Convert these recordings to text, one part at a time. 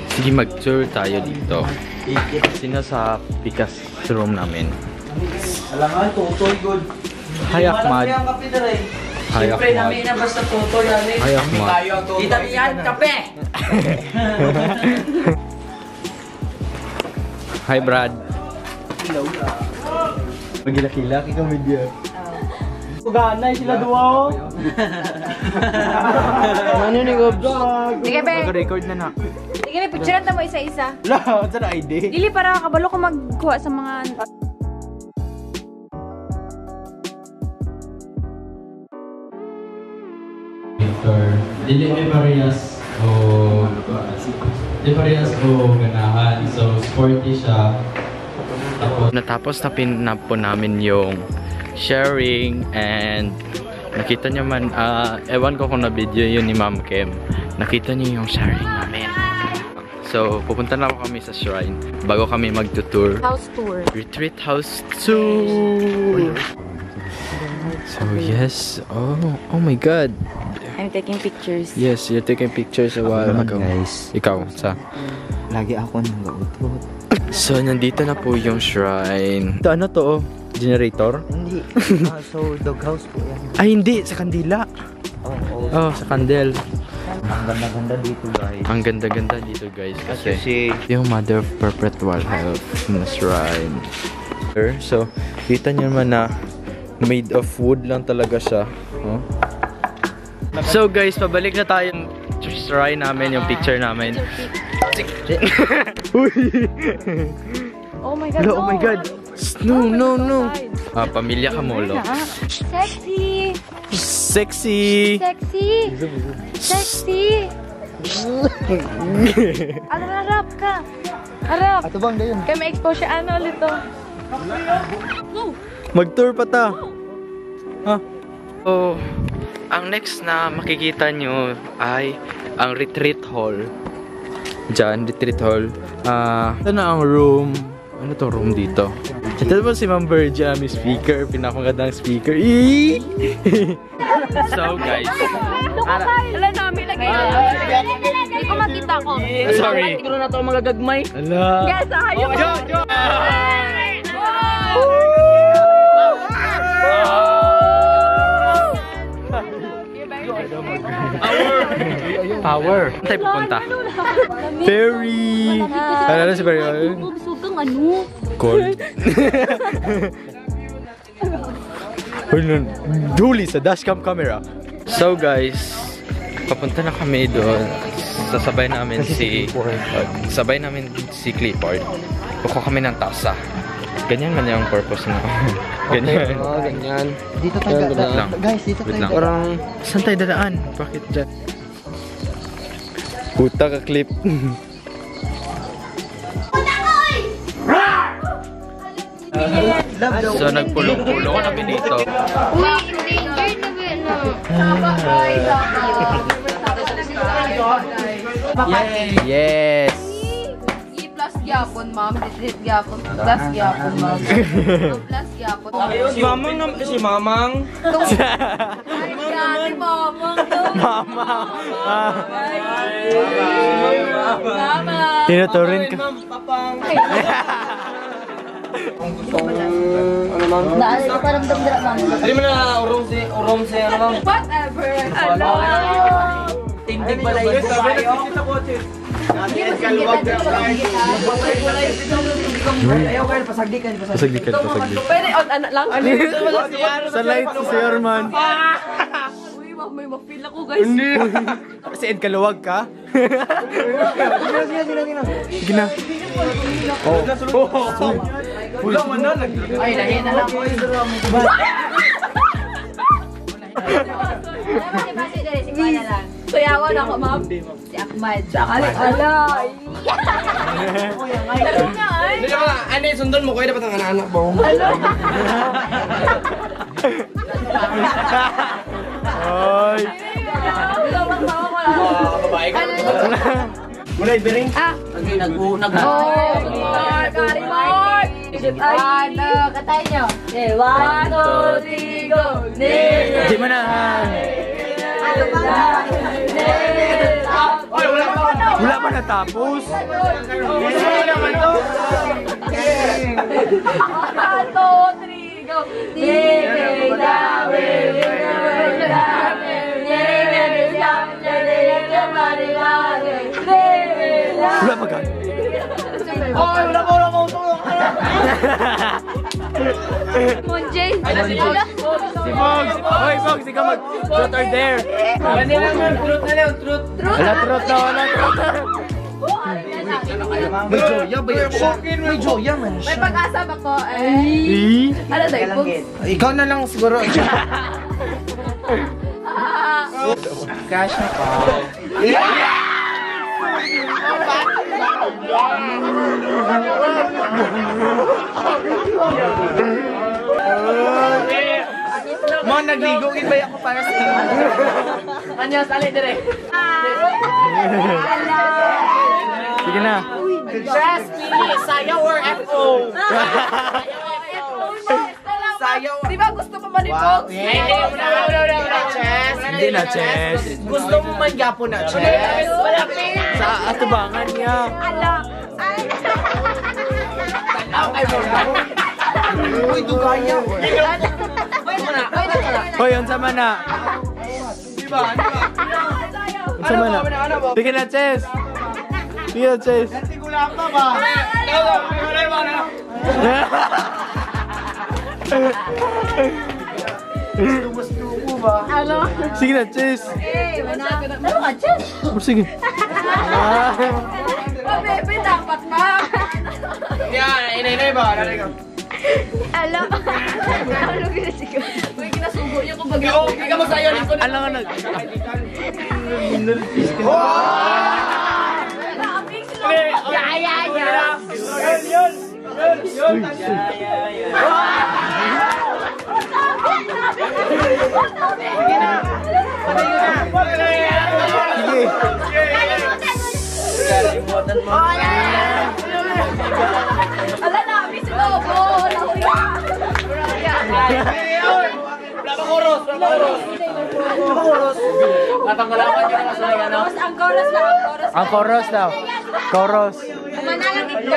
Sige, mag-tour tayo dito. Sino sa Pikas room namin? Alangan, tutoy good. Hi, Ahmad. Hi, Siyempre, Ahmad. namin na basta tutoy namin. Hi, Ahmad. Kita niyan, kape! Hi, Brad. Magilaki-laki kami diyan. Uganay sila duwa oh. Ano ni Gob? Sige, be. Mag-record na na. Sige, be. Picturean ta mo isa-isa. Wala, saan na ID? Dili para kabalo ko magkuha sa mga... Dili may parehas o ganahan. So, sporty siya. Natapos na po namin yung sharing and nakita nyo man, ewan ko kung na-video yun ni Ma'am Kim. Nakita nyo yung sharing namin. So, pupunta na ako kami sa shrine bago kami mag-tour. House tour. Retreat house tour! So, yes. Oh my God. I'm taking pictures. Yes, you're taking pictures a while ago. Guys, Ikaw, sa? lagi ako nang gautot. So, nandito na po yung shrine. Ito, ano to? Generator? Hindi. So, doghouse po yan. Ay, hindi. Sa kandila. Oh, sa kandel. Ang ganda-ganda dito guys. Ang ganda-ganda dito, guys. Kasi Yung Mother of Perpetual Health na shrine. So, kita nyo naman na made of wood lang talaga siya. Oh. So, guys, pabalik na tayo yung shrine namin, yung picture namin. Oh my God, Oh my God. No. Pamilya Kamolo. Sexy! Sexy! Sexy! Sexy! Ano na, harap ka? Harap! ato bang dayon? Kaya may expose siya. Ano ulit to? Mag-tour pa ta. So, ang next na makikita nyo ay ang retreat hall. Diyan, retreat hall. Ito na ang room. Ano to room dito? Ito po si Ma'am Virgie, aming speaker. Pinakagandang speaker. So guys. Alam namin lagi na. Hindi ko makita ko. Sorry. Siguro na ito mga gagmay. Ala. Guys, ayun. Power. Saan tayo pupunta? Ferry. Ano si Ferry? Sugang ano? Cold. Duli sa dashcam camera. So guys, papunta na kami doon. Sabay namin si Clifford. Kukuha kami ng tasa. Ganyan man yung purpose na. Ganyan. Ganyan. Dito tayo lang. Guys, dito Wait tayo. lang. Parang Saan tayo dadaan? Bakit dyan? Puta ka, Clip. So nagpulong-pulong ko na binito. Uy, endangered na ba yun? Yes! Plus gyapon, ma'am. Plus gyapon, ma'am. Plus gyapon. Si Mamang si Mamang. Ay, Mamang. Mama! Mama. Tinuturin ka. Papang. Dahil ko parang damdara, ma'am. Hindi mo na urong si ano ma'am. Whatever. Hello. Tindig pala yun. Ayaw kayo, pasagdikan. Pasagdikan. Pwede on ano lang? Sa light si Orman. Uy, may ma-feel ako, guys. Kasi Ed kaluwag ka? Sige na. Ay, lahi na lang po. Sayawan ako, ma'am. Si Ahmad. Ala. Laro nga, ay. Hindi naman, ano yung sundon mo? Kaya dapat ang anak-anak mo. Ay! Babae ka. Muna, Ibering. Ah. Nag- Oh, Mark. Mark. Katay nyo. 1, 2, 3, go. Di mo na. Wala pa natapos. naman to. 1, 2, 3, go. Wala pa gan. Oy, wala mo tulong. Monjay. Si Mogs. Hoy, Mogs, ikaw mag truth or dare. Truth na lang, truth. Wala truth na, wala truth. May joya ba yan siya? May joya man May siya. pag-asa ba ko? Ay. Ano tayo? Ikaw na lang siguro. Cash na pa. Mo, nagligo, ibay ako para sa inyo. Anyos, alay dire. Sige na. Just please, sayaw or FO? Sayaw. Di ba gusto ko manipog? Hindi, wala, Chess. Hindi na, Chess. Gusto mo man gapo na, Chess. Wala pera. Sa atubangan niya. Alam. Ay, uy, dugaya. Hoy, ang sama na. Diba? Ang sama na. Sige na, Chess. Sige na, Chess. Sigula pa ba? Gusto mo ba? Ano? Sige na, Chess. Eh, wala. Ano ka, Chess? Sige. Oh, bebe, dapat ba? Yan, inay ba? Alam. Ano ginasigaw? Uy, kinasugo niyo kung bagay. Ikaw mo sa'yo, lingkod. Alam ka nag... Ala na, miss Lobo. Natangalaman nyo na sa ano? Ang chorus lang, ang chorus. Ang chorus daw. Chorus. Manalang ito.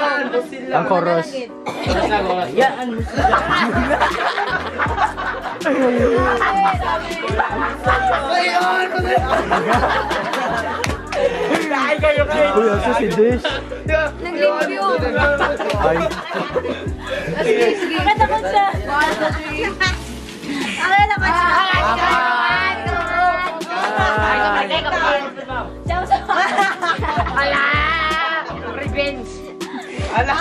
Ang chorus. Uy, asa si Dish? Nag-review. Ay. Sige, sige. Kata ko siya. 1, 2, 3. Ang na ka Ala! Revenge! Ala!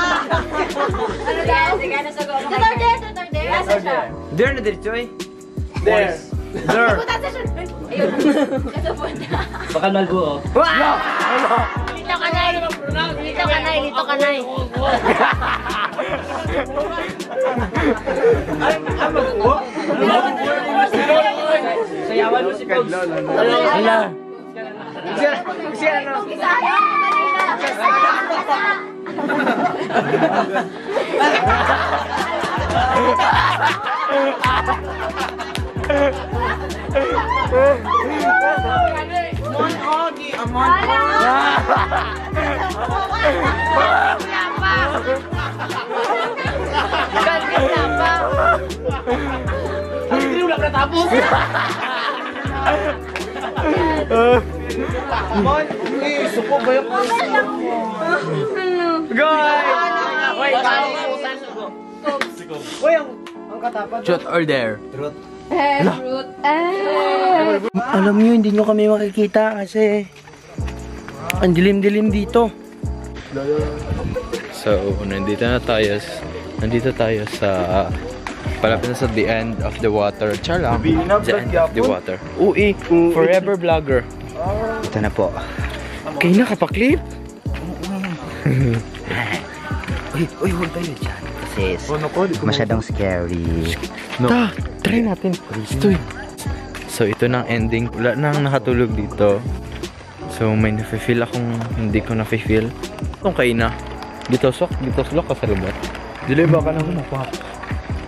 Ano daw? Sige, nasagot. Tutor there, tutor there. Nasa siya. There na dito eh. There. There. Puta sa siya. Ayun. Kasupunta. Baka nalbuo. Dito ka na. Dito ka na. Dito ka na. Sayawan mo si Pogs. Hala. Siya ano? Sayang kanina. Hindi wala na tapos. Mon, suko ba yung Wait, Uy, ang katapat. Truth or dare? Fruit. Eh. Alam nyo, hindi nyo kami makikita kasi ang dilim-dilim dito. So, nandito tayo sa palapit na sa the end of the water. Char lang. The end of the water. Ui, forever vlogger. Ito na po. Kayo na kapaklip? Uy, huwag kayo dyan. Kasi masyadong scary. Ta, try natin. Stoy. So, ito na ang ending. Wala nang nakatulog dito. So, may nafe-feel akong hindi ko nafe-feel. Itong kayo na. Gitosok ka sa lubat. Dili ba ka naman ako?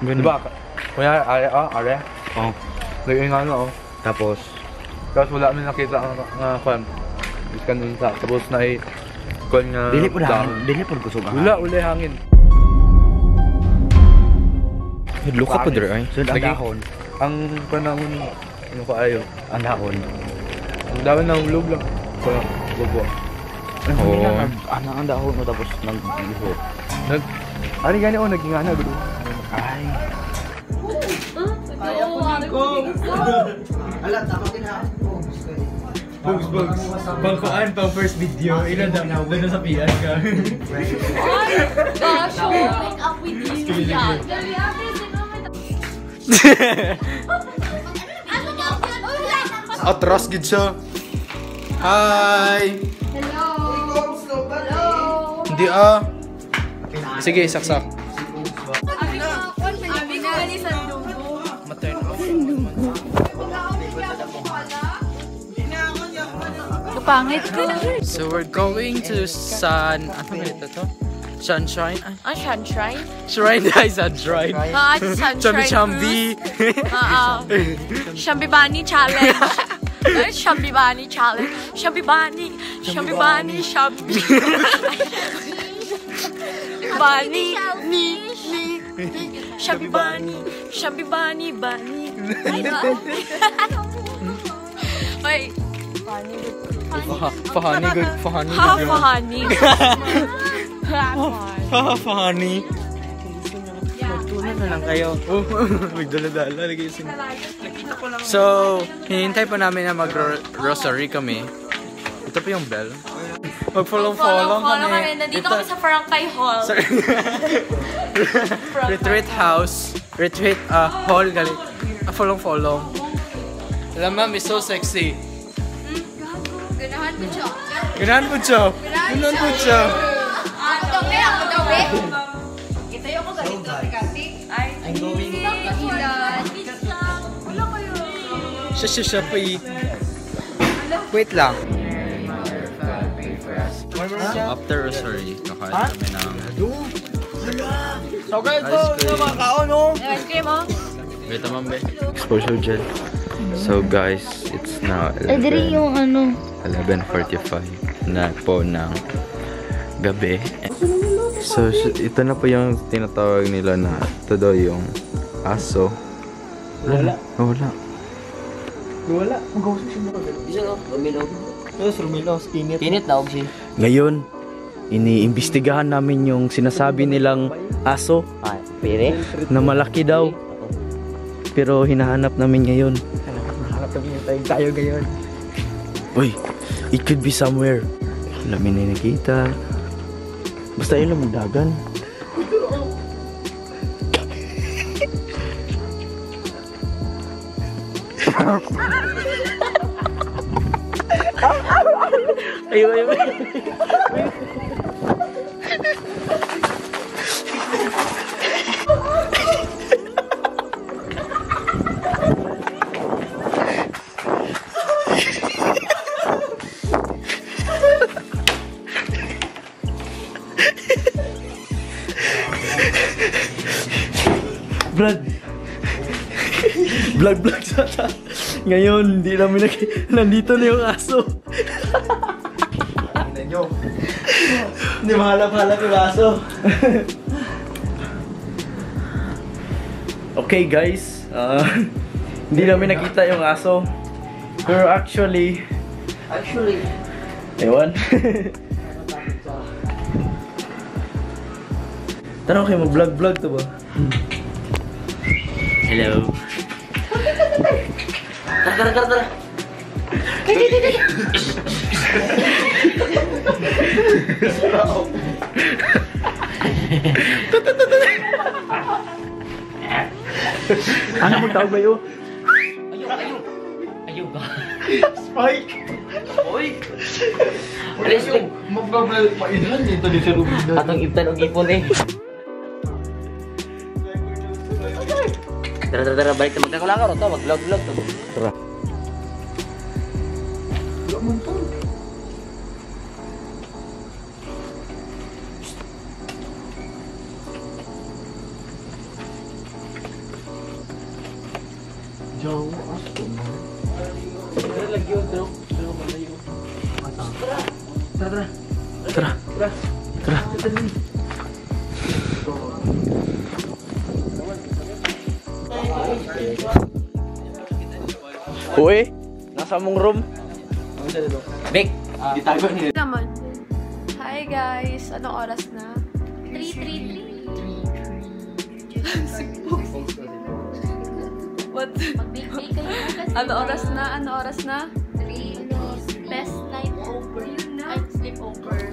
Di ba? Kuya, are? Oh. Nag-ingan ako. Tapos wala kami nakita nga fan. Iskan nun sa. Tapos na kwan nga. Dili po kusog ang Wala hangin. Look up there, ay. Sud ang dahon. Ang panahon, ano ka ayo? Ang dahon. Ang dahon na hulog lang. Kaya, bubuwa. Oo. Ano ang dahon mo tapos nag-iho. Ari gani o, naging ana, gulo. Ay. Bugs. Pangkuan pang first video, ina daw doon sa pian ka. Gosh, make up with you. Yeah. Atras gid siya. Hi. Hello. Hindi Sige, saksak. Abi ko gani sa dugo. Ma-turn off. Kapangit ko. So we're going to ano ba ito? Sunshine? Sunshine? Shrine is a shrine. Sunshine. Chambi. Shambibani challenge. Shambibani challenge. Shambibani. Bani. Shambibani. Bani. Wait. Fahani good. Fahani. Fahani. Tunan na lang kayo. Magdala-dala. So, hinihintay pa namin na mag-rosary kami. Ito pa yung bell. Mag-follow kami. Nandito kami sa Farangkay Hall. Retreat house. Retreat hall. Follow. Alam ma'am, is so sexy. Ganahan mo siya. Ako daw eh. Itayo ko sa dito, Kati. I'm going. Wala kayo. Siya pa Wait lang. After rosary, kakain kami ng So guys, makaon no. Ice cream mo? wait naman be. Exposure gel. So guys, it's now 11:45 na po ng gabi. So ito na po yung tinatawag nila na ito daw yung aso. Wala. Mag-usap siya mo. Isa no, Rumilos. Kinit na siya. Ngayon, iniimbestigahan namin yung sinasabi nilang aso Pere? na malaki daw. Pero hinahanap namin ngayon. Hanap kami yung tayo ngayon. Uy, it could be somewhere. Wala may nakita. Basta yun lang magdagan. Ayaw. Vlog sa ngayon, hindi namin nandito na yung aso. Hindi mahalap-halap yung aso. Okay guys, hindi namin nakita yung aso. Pero actually, ewan. Tanong kayo, mag-vlog to ba? Hello. Tara. Ano magtawag ba yun? Ayaw ba? Spike! Oy! Alis ko. Magbablog pa ilan dito ni Sir Rubino. Atong ibtan og ipon eh. Tara, balik na magkakulakaw ro to, mag-vlog to. Tara. Tara. Uy, nasa mong room. Bek, ditago ni. Naman. Hi guys, anong oras na? 3:33. What? Mag-bake kayo kasi. Ano oras na? Ano oras na? 3. Best night over. Night sleepover.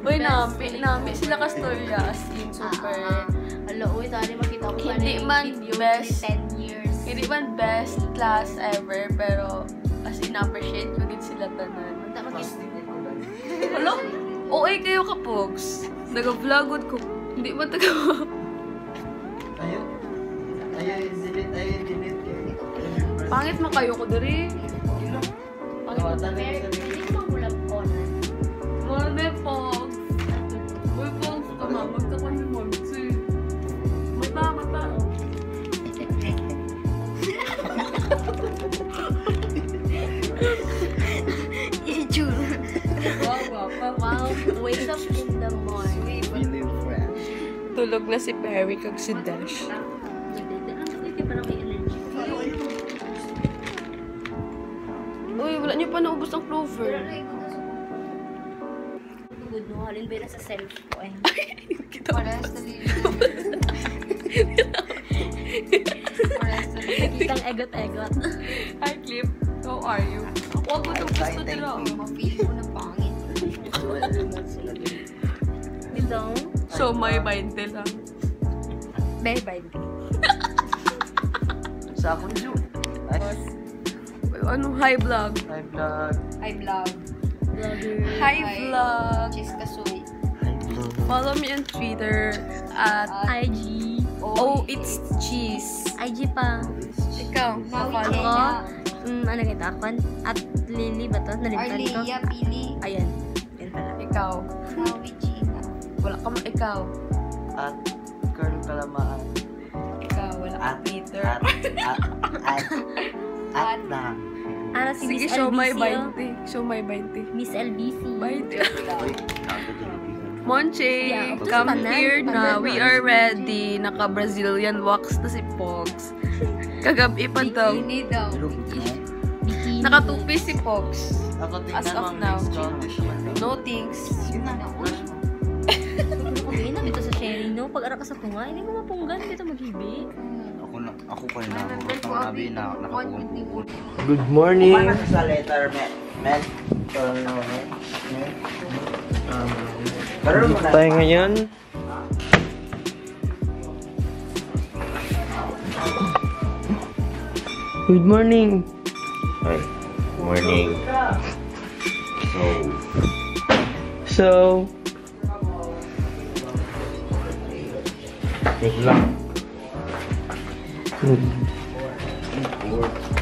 Uy, nami sila Castorya. As in, super. Hala, uy, tali makita ko Hindi man best. 10 years. Hindi man best class ever, pero as in, appreciate ko din sila tanan. Hello? OA kayo ka, Pogs. Nag-vlogod ko. Hindi ba taga... Pangit mo kayo ko diri. Pangit mo diri. Hindi ko magulang ko na. Mone, Pogs. Uy, Pogs, kamamag ka ko ni Monsi. Mata. Wow, wake up in the morning. Tulog na si Perry kag si Dash. Hindi pa na may energy. Uy, wala niyo pa naubos ang clover. Good no, halin ba na sa self ko eh. Nakikitang egot-egot. Hi, Clip. How are you? Huwag mo itong gusto nila. Ma-feel ko na pangit. Dito? So, may 20 lang. Bye-bye. Sa akong Ju. Anong hi vlog? Hi vlog. I vlog. Vlogger. Hi vlog. Cheese kasoy. Follow me on Twitter at IG. Oh, it's cheese. IG pa. Ikaw, follow. Ako, ano kita? At Lily ba to? Nalimutan ko. Arlia, Pili. Ayan. Yan pala. Ikaw. Maui Gina. Wala ka ikaw. At Carl Kalamaan. Ikaw, wala ka Twitter. At na. Ano si Sige, Miss show my LBC, oh. 20. Show my 20. Miss LBC. 20. Uy, ako dyan. Monche, Yeah, come tanan, here na. We are ready. Naka-Brazilian wax na si Pogs. Kagabi pa daw. Bikini. Nakatupi si Pogs. Ako As of now. No thanks. Hindi na dito sa sharing, no? Pag-ara ka sa tunga, hindi mo mapunggan. Dito mag-hibi. Ako pa rin nahurot ng nabi na nakapungpungpun. Good morning. Sa letter, Met. Dito tayo ngayon. Good morning. Hi. Morning. So, Good lang.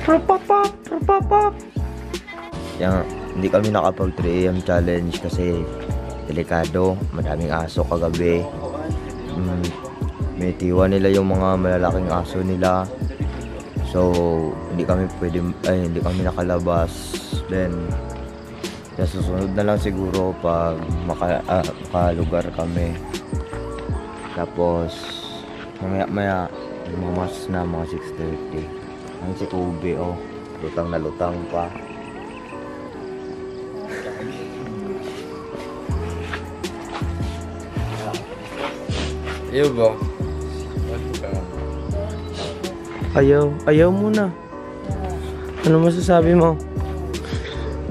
Propop. Yan, hindi kami nakapag 3 AM challenge kasi delikado. Maraming aso kagabi. May tiwa nila yung mga malalaking aso nila. So, hindi kami nakalabas. Then, susunod na lang siguro pag makalugar kami. Tapos, maya mamas na mga 6:30. Ang si Kobe, oh. Lutang na lutang pa. Iyo ba? Ayaw muna. Ano masasabi mo?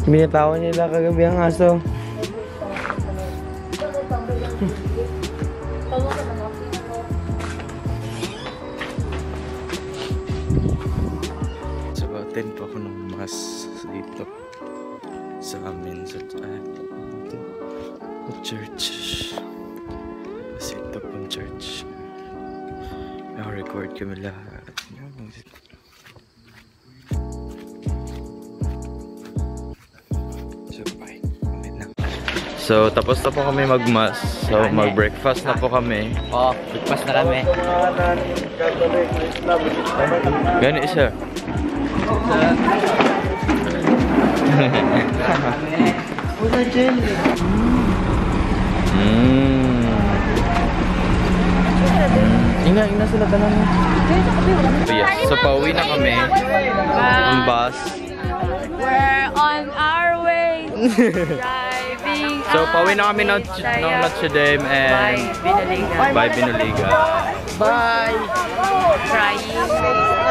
Binatawan nila kagabi ang aso. Subatin pa ako ng mas dito sa amin sa church. Kasi ito pong church. Naka-record kami lahat. So So, tapos na po kami mag-mass. So, mag-breakfast na po kami. Oh, breakfast na kami. Gani, sir. Ina sila tanan. Yes. So, pauwi na kami. Ang bus. We're on our way. Driving. So, pauwi na kami ng Notre Dame and by Binuliga. Bye! Crying.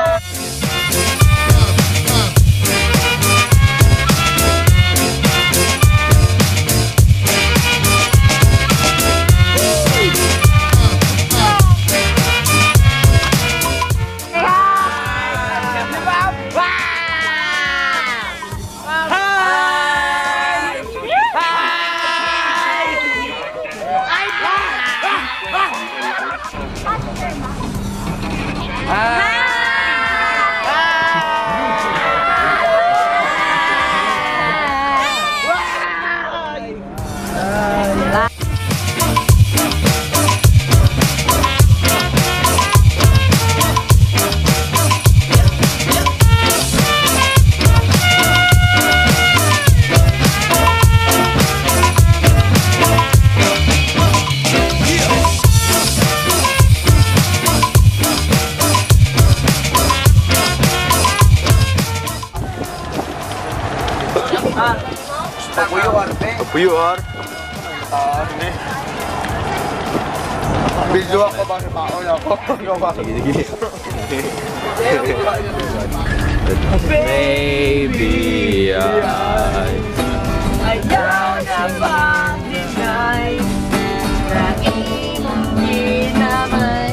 Puyuar. Video ako ba maon ako? Sige. Baby, Ayaw na pag-deny na hindi naman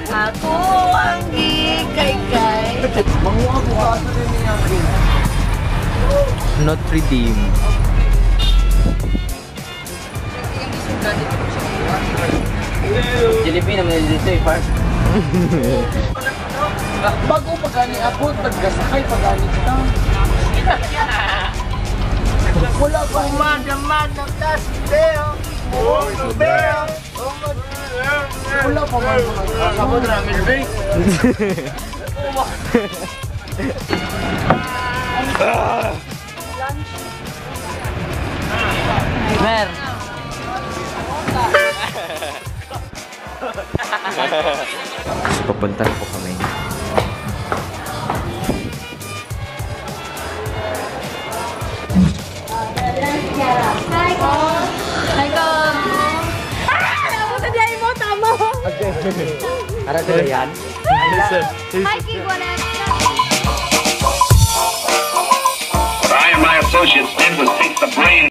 ako ang ikay-kay. Manguha ko kaso din niya. Notre Dame. Jollibee naman dito eh, Park. Bago pagani abot, pagkasakay pagani kita. Wala pa umadamad ng tasbeo. Wala pa man sabon ramen base. Mer! Papunta na po kami. Hi, Kom! Napunta diyan mo, tama! Ara sila yan? Hi, Kigwanan! I and my associates did was take the brain